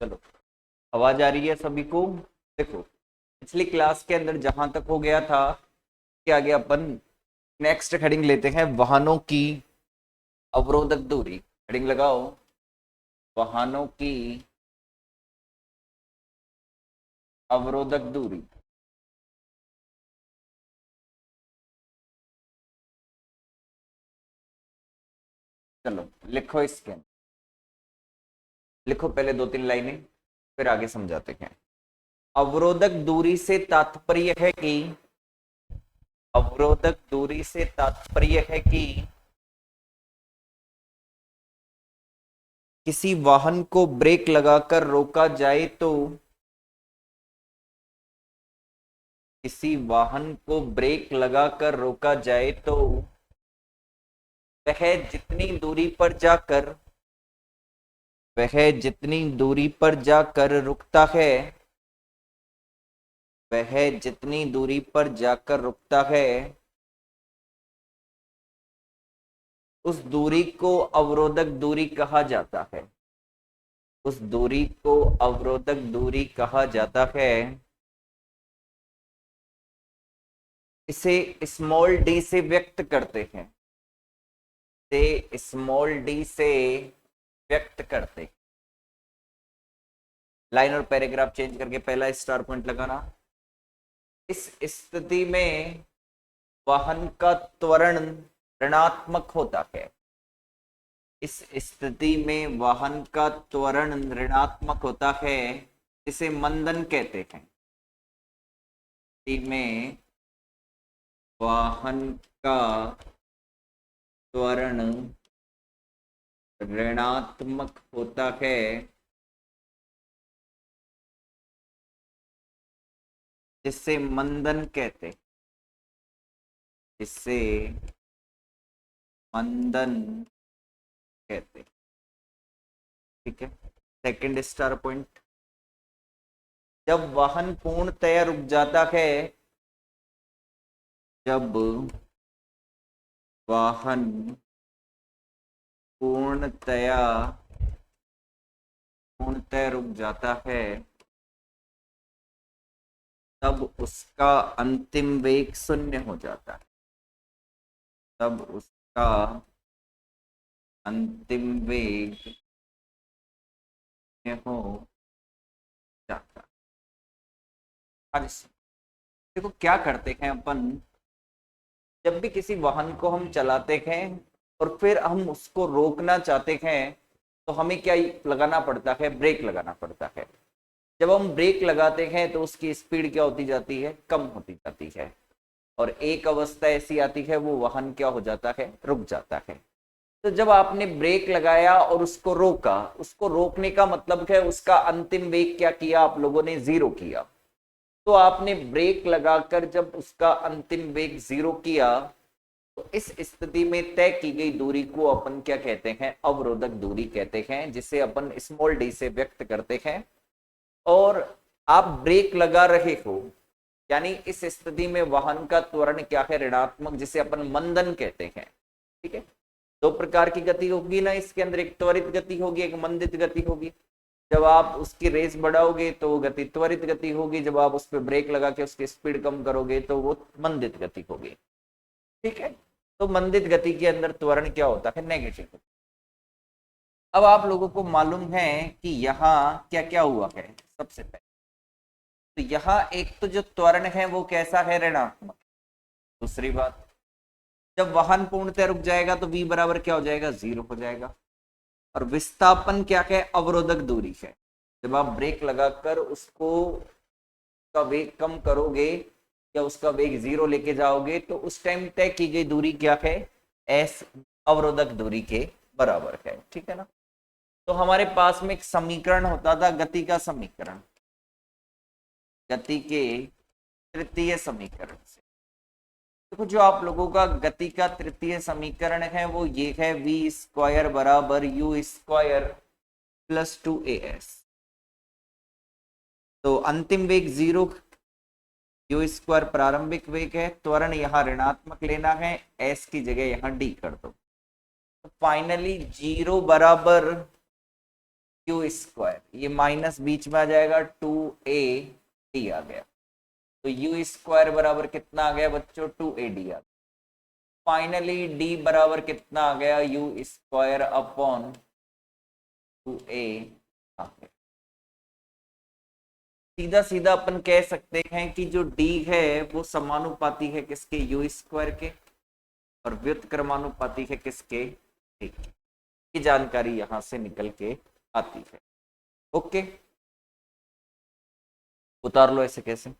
चलो, आवाज आ रही है सभी को? देखो, पिछली क्लास के अंदर जहां तक हो गया था कि आगे अपन नेक्स्ट हेडिंग लेते हैं, वाहनों की अवरोधक दूरी। हेडिंग लगाओ, वाहनों की अवरोधक दूरी। चलो लिखो, इसके अंदर लिखो पहले दो तीन लाइनें, फिर आगे समझाते हैं। अवरोधक दूरी से तात्पर्य है कि अवरोधक दूरी से तात्पर्य है कि किसी वाहन को ब्रेक लगाकर रोका जाए तो किसी वाहन को ब्रेक लगाकर रोका जाए तो वह जितनी दूरी पर जाकर वह जितनी दूरी पर जाकर रुकता है वह जितनी दूरी पर जाकर रुकता है उस दूरी को अवरोधक दूरी कहा जाता है। उस दूरी को अवरोधक दूरी कहा जाता है। इसे स्मॉल डी से व्यक्त करते हैं। से स्मॉल डी से व्यक्त करते हैं। लाइन और पैराग्राफ चेंज करके पहला स्टार पॉइंट लगाना। इस स्थिति में वाहन का त्वरण ऋणात्मक होता है। इस स्थिति में वाहन का त्वरण ऋणात्मक होता है, इसे मंदन कहते हैं। स्थिति में वाहन का त्वरण ऋणात्मक होता है, जिसे मंदन कहते हैं। जिसे मंदन कहते हैं। ठीक है, सेकंड स्टार पॉइंट। जब वाहन पूर्णतया रुक जाता है जब वाहन पूर्णतया पूर्णतया रुक जाता है तब उसका अंतिम वेग शून्य हो जाता है। तब उसका अंतिम वेग शून्य हो जाता है। अब देखो क्या करते हैं अपन, जब भी किसी वाहन को हम चलाते हैं और फिर हम उसको रोकना चाहते हैं तो हमें क्या लगाना पड़ता है? ब्रेक लगाना पड़ता है। जब हम ब्रेक लगाते हैं तो उसकी स्पीड क्या होती जाती है? कम होती जाती है। और एक अवस्था ऐसी आती है वो वाहन क्या हो जाता है? रुक जाता है। तो जब आपने ब्रेक लगाया और उसको रोका, उसको रोकने का मतलब है उसका अंतिम वेग क्या किया आप लोगों ने? जीरो किया। तो आपने ब्रेक लगाकर जब उसका अंतिम वेग जीरो किया तो इस स्थिति में तय की गई दूरी को अपन क्या कहते हैं? अवरोधक दूरी कहते हैं, जिसे अपन स्मॉल डी से व्यक्त करते हैं। और आप ब्रेक लगा रहे हो, यानी इस स्थिति में वाहन का त्वरण क्या है? ऋणात्मक, जिसे अपन मंदन कहते हैं। ठीक है, दो प्रकार की गति होगी ना इसके अंदर, एक त्वरित गति होगी, एक मंदित गति होगी। जब आप उसकी रेस बढ़ाओगे तो वो गति त्वरित गति होगी, जब आप उस पर ब्रेक लगा के उसकी स्पीड कम करोगे तो वो मंदित गति होगी। ठीक है, तो मंदित गति के अंदर त्वरण क्या होता है? नेगेटिव। अब आप लोगों को मालूम है कि यहाँ क्या क्या हुआ है। सबसे पहले तो यहाँ एक तो जो त्वरण है वो कैसा है? ऋणात्मक। दूसरी बात, जब वाहन पूर्णतः रुक जाएगा तो v बराबर क्या हो जाएगा? जीरो हो जाएगा। और विस्थापन क्या है? अवरोधक दूरी है। जब आप ब्रेक लगाकर उसको का वेग कम करोगे या उसका वेग जीरो लेके जाओगे तो उस टाइम तय की गई दूरी क्या है? एस अवरोधक दूरी के बराबर है। ठीक है ना? तो हमारे पास में एक समीकरण होता था, गति का समीकरण। गति के तृतीय समीकरण से देखो, जो आप लोगों का गति का तृतीय समीकरण है वो ये है, वी स्क्वायर बराबर यू स्क्वायर प्लस 2as। तो अंतिम वेग जीरो, यू स्क्वायर प्रारंभिक वेग है, त्वरण यहाँ ऋणात्मक लेना है, एस की जगह यहाँ डी कर दो। तो फाइनली जीरो बराबर यू स्क्वायर, ये माइनस बीच में आ जाएगा, 2AD आ गया। तो यू स्क्वायर बराबर कितना आ गया बच्चों, 2AD आ गया। फाइनली डी बराबर कितना आ गया, यू स्क्वायर अपॉन 2A आ गया। सीधा सीधा अपन कह सकते हैं कि जो डी है वो समानुपाती है किसके, यू स्क्वायर के, और व्युत्क्रमानुपाती है किसके, डी की जानकारी यहां से निकल के आती है। ओके, उतार लो ऐसे कैसे।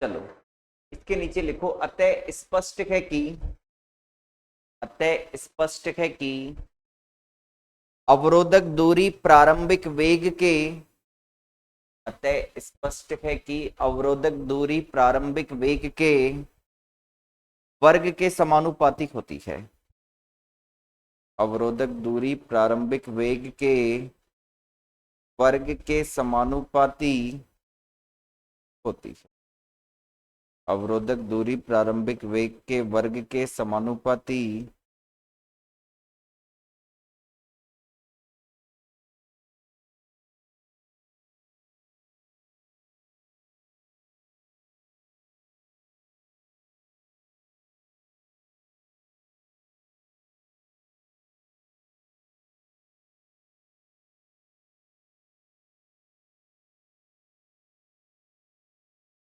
चलो इसके नीचे लिखो, अतः स्पष्ट है कि, अतः स्पष्ट है कि अवरोधक दूरी प्रारंभिक वेग के, अतः स्पष्ट है कि अवरोधक दूरी प्रारंभिक वेग के वर्ग के समानुपाती होती है। अवरोधक दूरी प्रारंभिक वेग के वर्ग के समानुपाती होती है। अवरोधक दूरी प्रारंभिक वेग के वर्ग के समानुपाती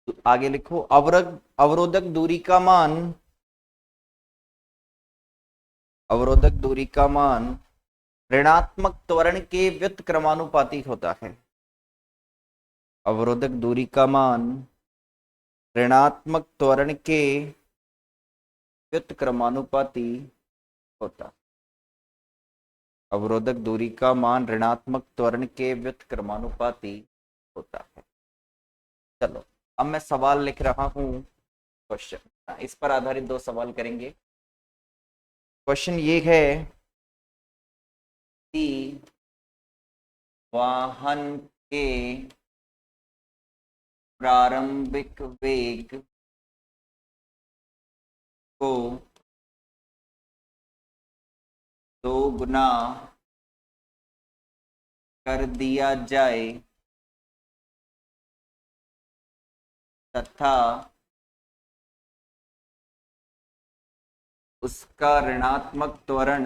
तो आगे लिखो, अवरोधक दूरी का मान, अवरोधक दूरी का मान ऋणात्मक त्वरण के व्युत्क्रमानुपाती होता है। अवरोधक दूरी का मान ऋणात्मक त्वरण के व्युत्क्रमानुपाती होता है। अवरोधक दूरी का मान ऋणात्मक त्वरण के व्युत्क्रमानुपाती होता है। चलो अब मैं सवाल लिख रहा हूं, क्वेश्चन, इस पर आधारित दो सवाल करेंगे। क्वेश्चन ये है कि वाहन के प्रारंभिक वेग को 2 गुना कर दिया जाए तथा उसका ऋणात्मक त्वरण,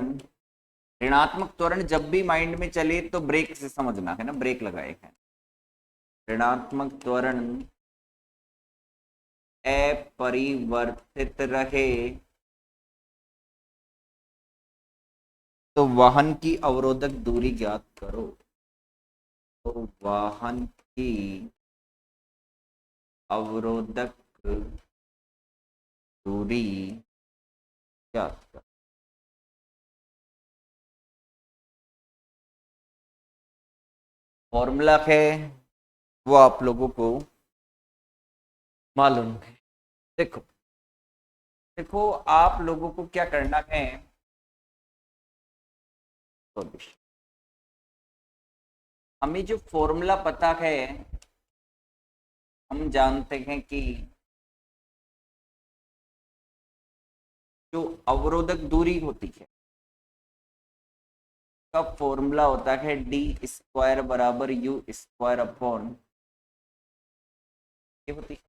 ऋणात्मक त्वरण जब भी माइंड में चले तो ब्रेक से समझना है ना, ब्रेक लगाए हैं। ऋणात्मक त्वरण अपरिवर्तित रहे तो वाहन की अवरोधक दूरी ज्ञात करो। तो वाहन की अवरोधक दूरी ज्ञात करो। फॉर्मूला है वो आप लोगों को मालूम है। देखो देखो आप लोगों को क्या करना है। हमें जो फॉर्मूला पता है, हम जानते हैं कि जो अवरोधक दूरी होती है का फॉर्मूला होता है डी स्क्वायर बराबर यू स्क्वायर अपॉन, ये होती है,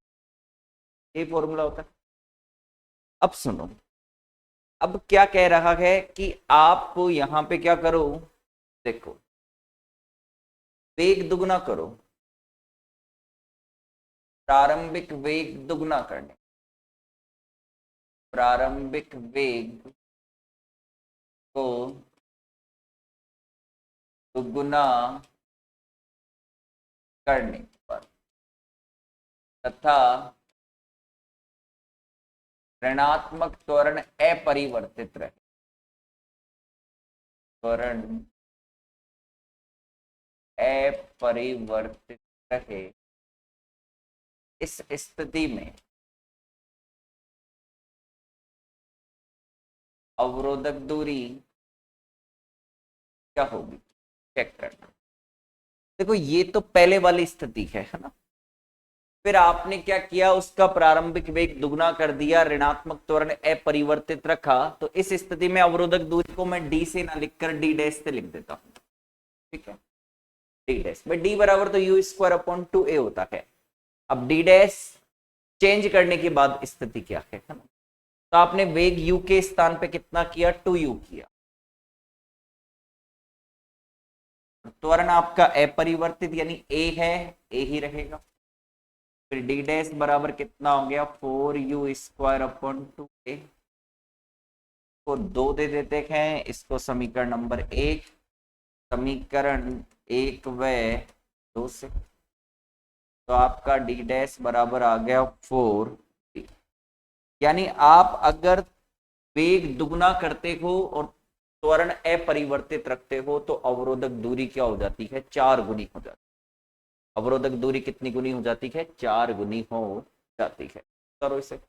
ये फॉर्मूला होता है। अब सुनो, अब क्या कह रहा है कि आप यहां पे क्या करो, देखो वेग दुगना करो, प्रारंभिक वेग दुगना करने, प्रारंभिक वेग को दुगुना करने पर तथा ऋणात्मक त्वरण अपरिवर्तित रहे, त्वरण अपरिवर्तित रहे, इस स्थिति में अवरोधक दूरी क्या होगी, चेक करना। देखो ये तो पहले वाली स्थिति है ना। फिर आपने क्या किया, उसका प्रारंभिक वेग दुगना कर दिया, ऋणात्मक त्वरण अपरिवर्तित रखा, तो इस स्थिति में अवरोधक दूरी को मैं डी से ना लिखकर डी डैश से लिख देता हूं। ठीक है, डी डैश में डी बराबर तो यू स्क्वायर अपॉन 2a होता है। अब डी डैश चेंज करने के बाद स्थिति क्या है ना, तो आपने वेग u के स्थान पे कितना किया, 2u किया, त्वरण आपका अपरिवर्तित यानी a है, a ही रहेगा। फिर डी डैश बराबर कितना हो गया, 4u स्क्वायर अपॉन 2a को 2 दे देते हैं, इसको समीकरण नंबर 1, समीकरण 1 व 2 से, तो आपका डी डैश बराबर आ गया 4। यानी आप अगर वेग दुगना करते हो और त्वरण अपरिवर्तित रखते हो तो अवरोधक दूरी क्या हो जाती है, 4 गुनी हो जाती है। अवरोधक दूरी कितनी गुनी हो जाती है, 4 गुनी हो जाती है। करो इसे।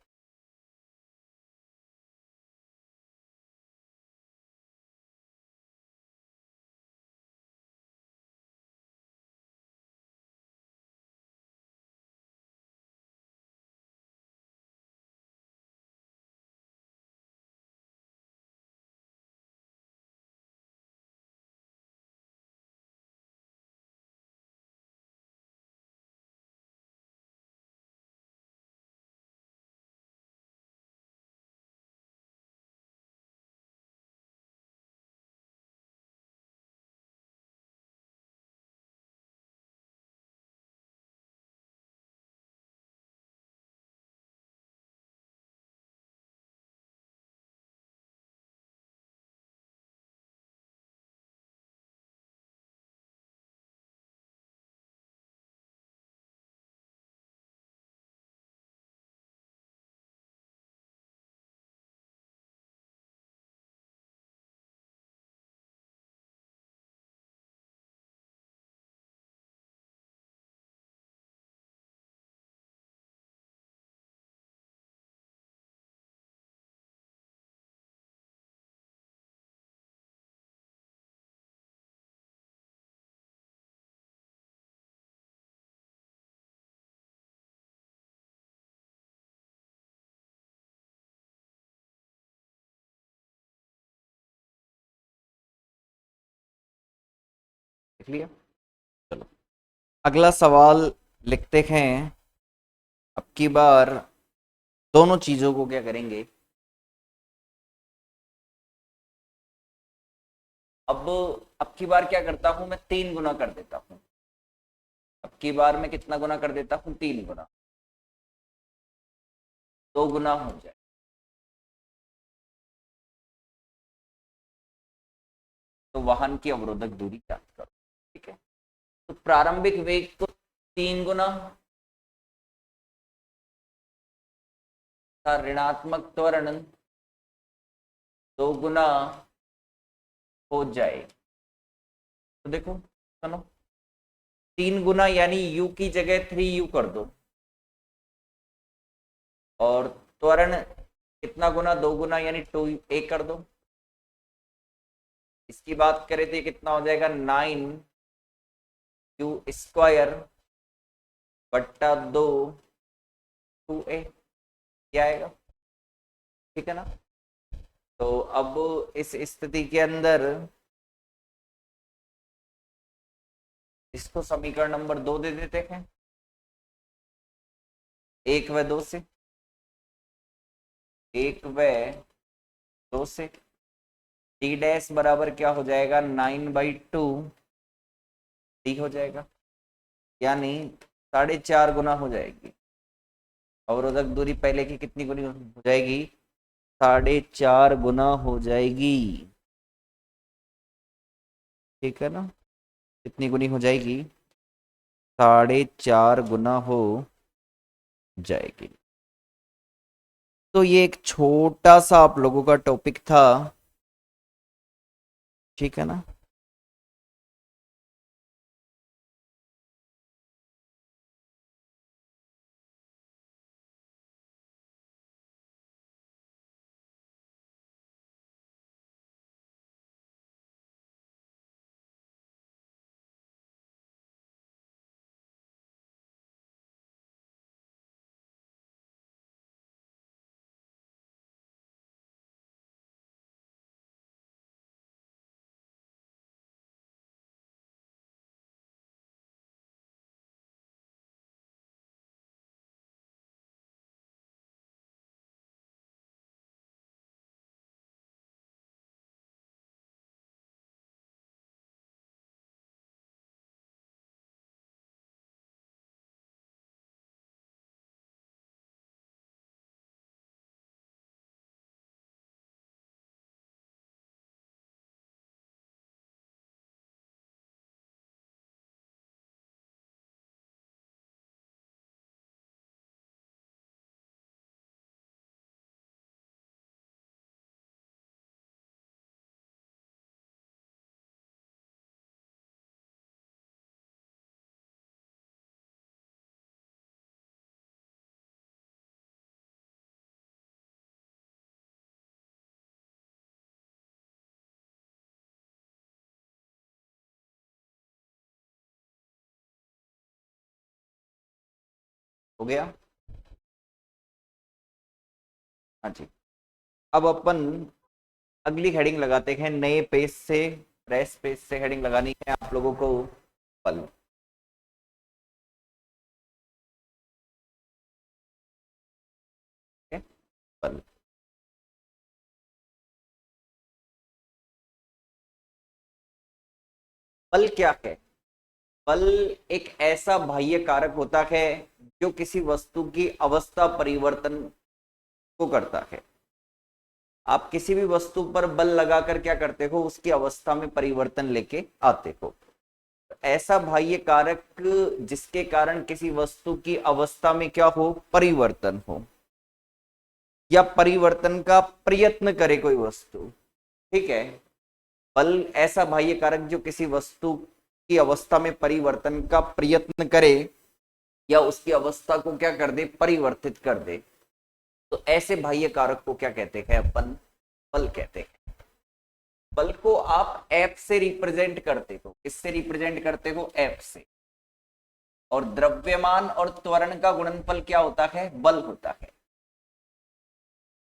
देख लिया। चलो अगला सवाल लिखते हैं। अब की बार दोनों चीजों को क्या करेंगे, अब की बार क्या करता हूं मैं, 3 गुना कर देता हूं। अब की बार में कितना गुना कर देता हूं, 3 गुना, 2 गुना हो जाए। तो वाहन की अवरोधक दूरी ज्ञात करो। ठीक है, तो प्रारंभिक वेग तो 3 गुना था, ऋणात्मक त्वरण 2 गुना हो जाए। तो देखो सुनो, 3 गुना यानी u की जगह 3u कर दो, और त्वरण कितना गुना, 2 गुना यानी 2a कर दो। इसकी बात करें तो ये कितना हो जाएगा, 9u² बट्टा 2 2a, क्या आएगा, ठीक है ना। तो अब इस स्थिति के अंदर इसको समीकरण नंबर 2 दे देते हैं, 1 व 2 से, 1 व 2 से डी डैश बराबर क्या हो जाएगा, 9/2 डी हो जाएगा, यानी 4.5 गुना हो जाएगी। अवरोधक दूरी पहले की कितनी गुनी हो जाएगी, 4.5 गुना हो जाएगी। ठीक है ना, कितनी गुनी हो जाएगी, 4.5 गुना हो जाएगी। तो ये एक छोटा सा आप लोगों का टॉपिक था, ठीक है ना। हो गया, हाँ जी। अब अपन अगली हेडिंग लगाते हैं, नए पेज से, फ्रेश पेज से हेडिंग लगानी है आप लोगों को, पल। पल, पल क्या है, पल एक ऐसा बाह्य कारक होता है जो किसी वस्तु की अवस्था परिवर्तन को करता है। आप किसी भी वस्तु पर बल लगाकर क्या करते हो, उसकी अवस्था में परिवर्तन लेके आते हो। ऐसा बाह्य कारक जिसके कारण किसी वस्तु की अवस्था में क्या हो, परिवर्तन हो, या परिवर्तन का प्रयत्न करे कोई वस्तु। ठीक है, बल ऐसा बाह्य कारक जो किसी वस्तु की अवस्था में परिवर्तन का प्रयत्न करे या उसकी अवस्था को क्या कर दे, परिवर्तित कर दे। तो ऐसे बाह्य कारक को क्या कहते हैं, अपन बल कहते हैं। बल को आप एफ से रिप्रेजेंट करते हो, किससे रिप्रेजेंट करते हो, एफ से। और द्रव्यमान और त्वरण का गुणनफल क्या होता है, बल होता है।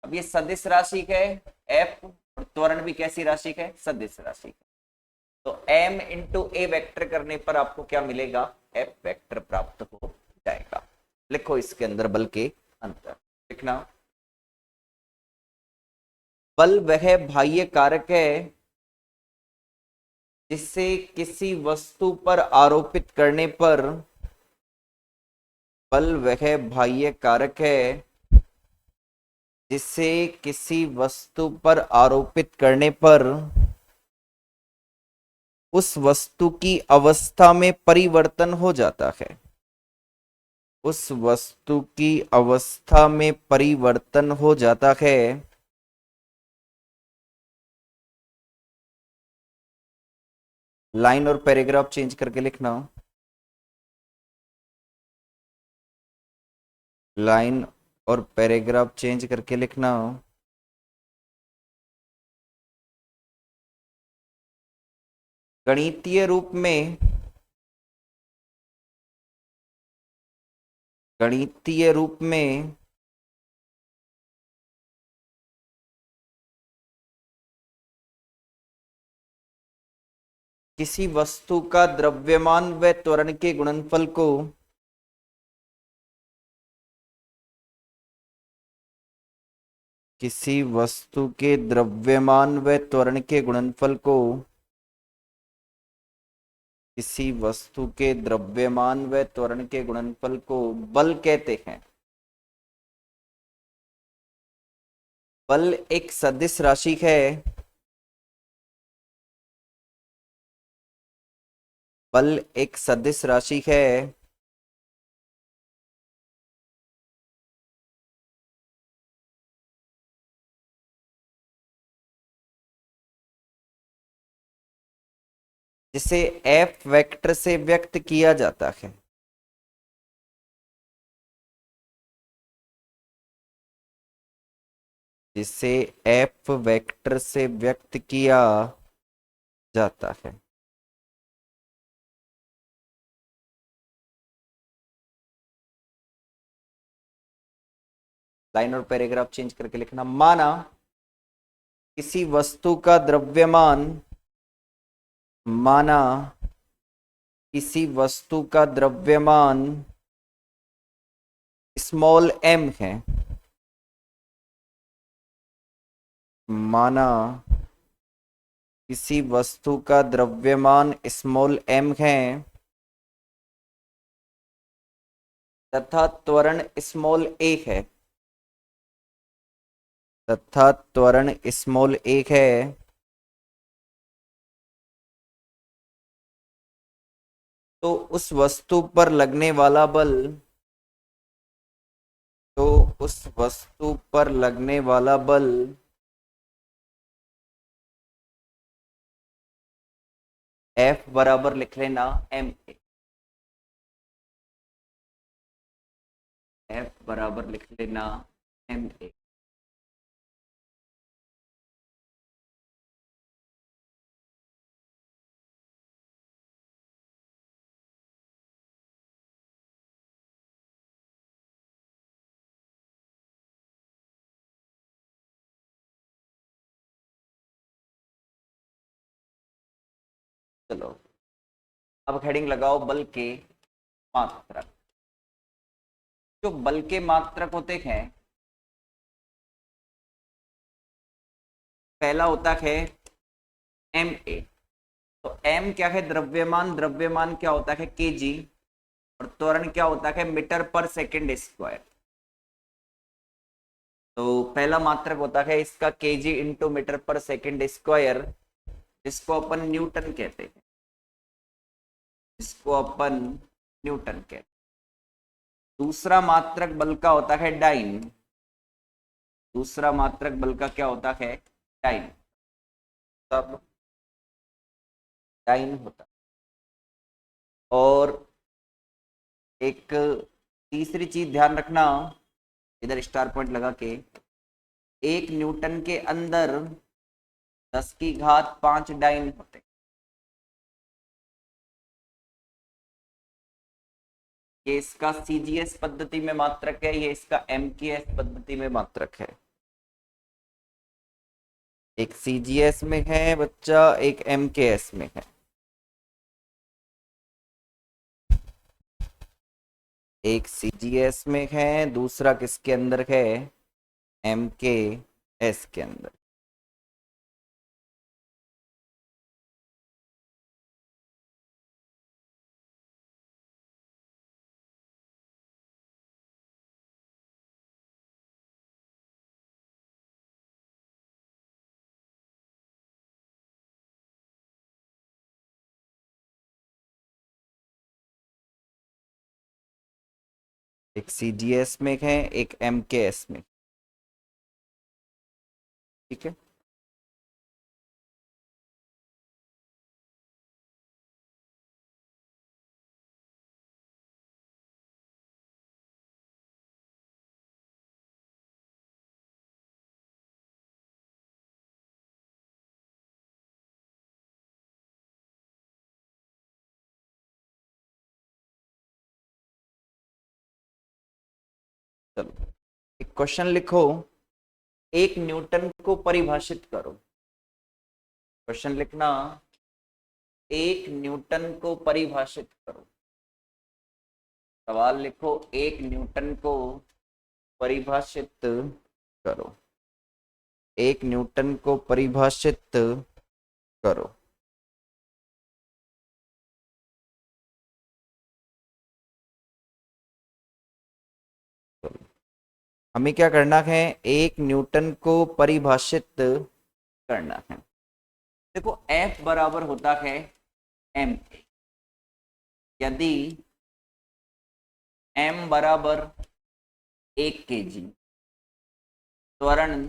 अब ये सदिश राशि है एफ, और त्वरण भी कैसी राशि है, सदिश राशि है। तो m इंटू ए वेक्टर करने पर आपको क्या मिलेगा, एफ वेक्टर प्राप्त हो जाएगा। लिखो इसके अंदर बल के अंतर, लिखना, बल वह बाह्य कारक है जिससे किसी वस्तु पर आरोपित करने पर बल वह बाह्य कारक है जिसे किसी वस्तु पर आरोपित करने पर उस वस्तु की अवस्था में परिवर्तन हो जाता है। उस वस्तु की अवस्था में परिवर्तन हो जाता है। लाइन और पैराग्राफ चेंज करके लिखना। लाइन और पैराग्राफ चेंज करके लिखना। गणितीय रूप में, गणितीय रूप में किसी वस्तु का द्रव्यमान व त्वरण के गुणनफल को किसी वस्तु के द्रव्यमान व त्वरण के गुणनफल को किसी वस्तु के द्रव्यमान व त्वरण के गुणनफल को बल कहते हैं। बल एक सदिश राशि है। बल एक सदिश राशि है जिसे एफ वेक्टर से व्यक्त किया जाता है। जिसे एफ वेक्टर से व्यक्त किया जाता है। लाइन और पैराग्राफ चेंज करके लिखना। माना किसी वस्तु का द्रव्यमान, माना किसी वस्तु का द्रव्यमान स्मॉल एम है। माना किसी वस्तु का द्रव्यमान स्मॉल एम है तथा त्वरण स्मॉल ए है। तथा त्वरण स्मॉल ए है। तो उस वस्तु पर लगने वाला बल, तो उस वस्तु पर लगने वाला बल F बराबर लिख लेना एम ए। F बराबर लिख लेना एम ए। चलो अब हेडिंग लगाओ बल के मात्रक। जो बल के मात्रक होते हैं, पहला होता है एम ए। तो एम क्या है? द्रव्यमान। द्रव्यमान क्या होता है? केजी। और त्वरण क्या होता है? मीटर पर सेकंड स्क्वायर। तो पहला मात्रक होता है इसका केजी इंटू मीटर पर सेकंड स्क्वायर, जिसको अपन न्यूटन कहते हैं। जिसको अपन न्यूटन कहते हैं। दूसरा मात्रक बल का होता है डाइन। दूसरा मात्रक बल का क्या होता है? डाइन। तब डाइन होता है। और एक तीसरी चीज ध्यान रखना, इधर स्टार पॉइंट लगा के, एक न्यूटन के अंदर 10 की घात 5 डाइन होते हैं। ये इसका सीजीएस पद्धति में मात्रक है, ये इसका एमकेएस पद्धति में मात्रक है। एक सीजीएस में है बच्चा, एक एमकेएस में है। एक सीजीएस में है, दूसरा किसके अंदर है? एमकेएस के अंदर। एक CGS में है, एक MKS में। ठीक है, चलो एक क्वेश्चन लिखो, एक न्यूटन को परिभाषित करो। क्वेश्चन लिखना, एक न्यूटन को परिभाषित करो। सवाल लिखो, एक न्यूटन को परिभाषित करो। एक न्यूटन को परिभाषित करो। हमें क्या करना है, एक न्यूटन को परिभाषित करना है। देखो F बराबर होता है m। यदि m बराबर 1 kg, त्वरण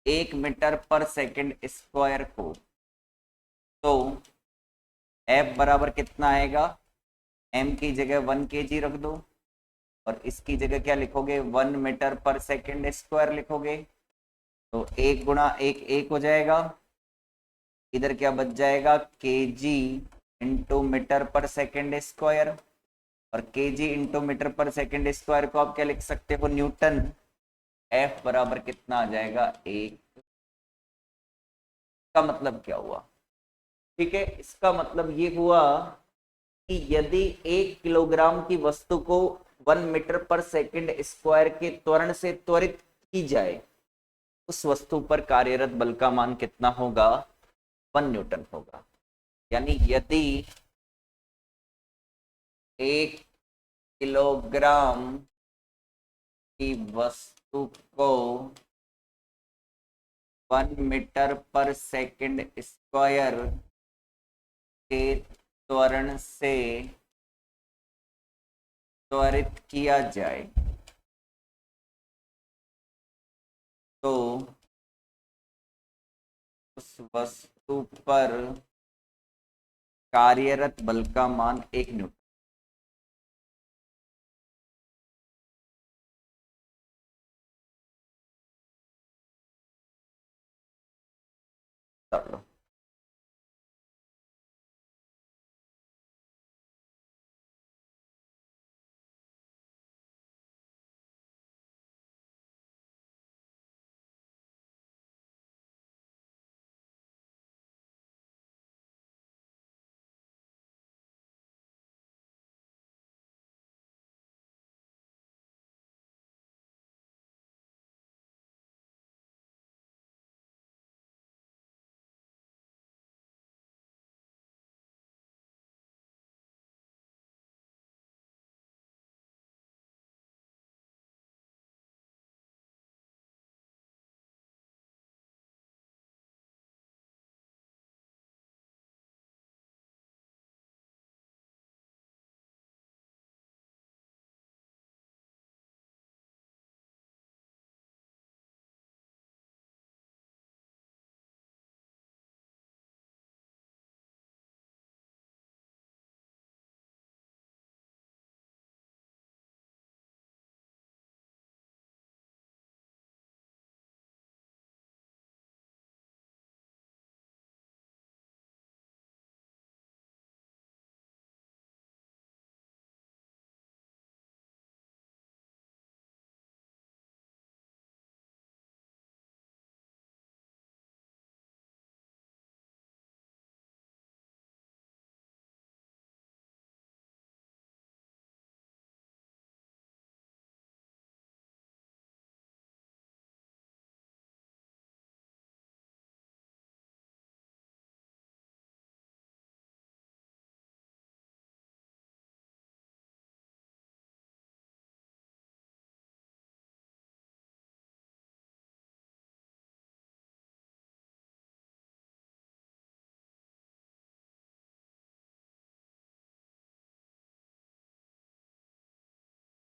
1 मीटर पर सेकंड स्क्वायर को, तो F बराबर कितना आएगा, m की जगह 1 kg रख दो और इसकी जगह क्या लिखोगे, 1 मीटर पर सेकंड स्क्वायर लिखोगे। तो 1 × 1 हो जाएगा। इधर क्या बच जाएगा, kg इंटू मीटर पर सेकंड स्क्वायर, और kg इंटू मीटर पर सेकंड स्क्वायर को आप क्या लिख सकते हो, न्यूटन। F बराबर कितना आ जाएगा, 1। का मतलब क्या हुआ, ठीक है, इसका मतलब ये हुआ कि यदि 1 किलोग्राम की वस्तु को 1 मीटर पर सेकंड स्क्वायर के त्वरण से त्वरित की जाए, उस वस्तु पर कार्यरत बल का मान कितना होगा, 1 न्यूटन होगा। यानी यदि 1 किलोग्राम की वस्तु को 1 मीटर पर सेकंड स्क्वायर के त्वरण से त्वरित किया जाए, तो उस वस्तु पर कार्यरत बल का मान 1 न्यूटन।